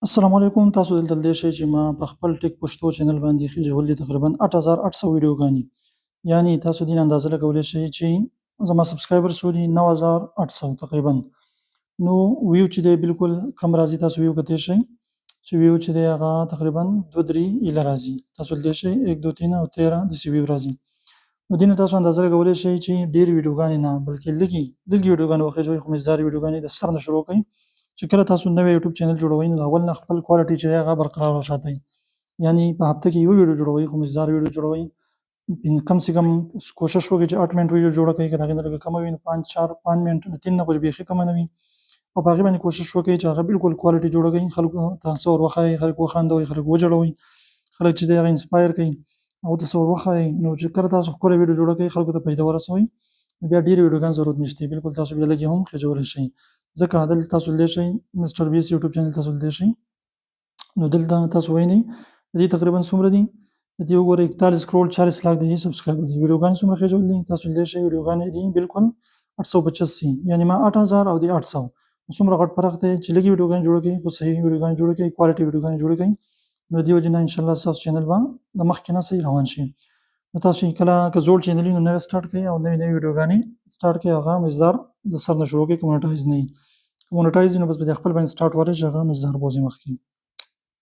السلام علیکم. تاسو دلته لیدلی شئ چې ما په خپل ټیک پښتو چینل باندې خېژولي تقریبا 8800 ویډیوګانې، یعنې تاسو دې نه اندازه لګولی شئ چې زما سبسکرایبرز څو دي 9800 تقریبا. نو ویو چې دی بالکل کم راځي، تاسو ویو کتلی شئ چې ویو چې دی هغه تقریبا 2-3 ایله راځي. تاسو لیدلی شئ 1 2 3 او 13 داسې ویو راځي. نو دې نه تاسو اندازه لګولی شئ چې ډېرې ویډیوګانې نه بلکې لږې ویډیوګانې وخېژوئ، خو مزدارې ویډیوګانې د سر نه شروع کړئ. چې کله تاسو نوی یوټیوب چینل جوړوئ نو د اول نه خپل کوالټي چې دی هغه برقرار وساتئ. یعنې په هفته کې یوه ویډیو جوړوئ، خو مزدار ویډیو جوړوئ. کم سے کم کوشش وکړئ چې 8 منټ ویډیو جوړه کړئ، که د هغې نه لږه کمه وي نو 5 منټ، د 3 نه خو بیخي کمه نه وي. او په هغې باندې کوشش وکړئ چې هغه بالکل کوالټي جوړه کړئ، خلکو ته څه ور وښایئ، خلک وخندوئ، خلک وجړوئ، خلک چې دی هغه انسپایر کړئ، هغو ته څه ور وښایئ. نو چې کله تاسو ښکلې ویډیو جوړه کړئ، خلکو ته فایده ورسوئ، نو بیا ډېرې ویډیوګانو ضرورت نشته، بالکل تاسو بیا لږې هم خېژولی شئ. ځکه دلته تاسو لیدلی شئ مسټر بیس یوټیوب چینل تاسو لیدلی شئ. نو دلته تاسو وینئ د دې تقریبا څومره دي، د دې وګورئ 41 کروڑ 40 لاک د دې سبسکرایبر دي. ویډیوګانې څومره خېژولي دي تاسو لیدلی شئ، ویډیوګانې دي بالکل 885، یعنې ما 8000 او دې 800. څومره غټ فرق دی چې لږې ویډیوګانې جوړه کړئ، خو صحیح ویډیوګانې جوړه کړئ، کوالټي ویډیوګانې جوړه کړئ. نو د دې وجې نه انشاءالله ستاسو چینل به د مخکې نه صحیح روان شي. نو تاسو کله که زوړ چینل وي نو نوی سټارټ کړئ او نوې ویډیوګانې سټارټ کړئ، هغه مزدار د سر نه شروع کړئ، که مونټایز نه وي. که مونټایز وي نو بس په دې خپل باندې سټارټ ورکړئ چې هغه مزدار بوځي مخکې.